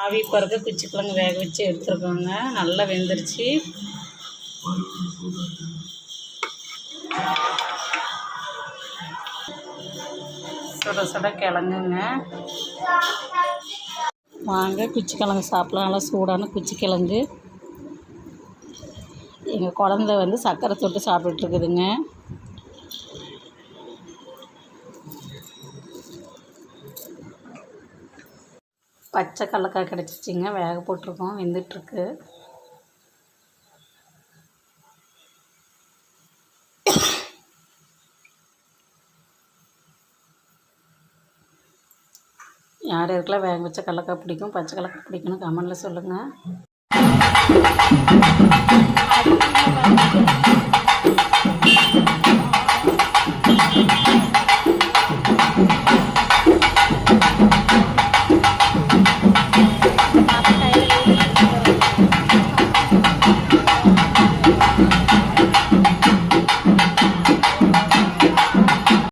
ஆவி பறக்க குச்சிக்கிழங்கு வேக வச்சு எடுத்துருக்கோங்க. நல்லா வெந்துருச்சு. சுட சுட கிழங்குங்க. வாங்க குச்சிக்கிழங்கு சாப்பிடலாம். நல்லா சூடான குச்சிக்கிழங்கு. எங்கள் குழந்த வந்து சர்க்கரை தொட்டு சாப்பிட்டுருக்குதுங்க. பச்சை கடலக்காய் கிடச்சிச்சிங்க. வேக போட்டிருக்கோம், வெந்துட்டுருக்கு. யார் யாருக்கெல்லாம் வேக வச்ச கடலக்காய் பிடிக்கும், பச்சை கடலக்காய் பிடிக்குன்னு கமெண்டில் சொல்லுங்கள்.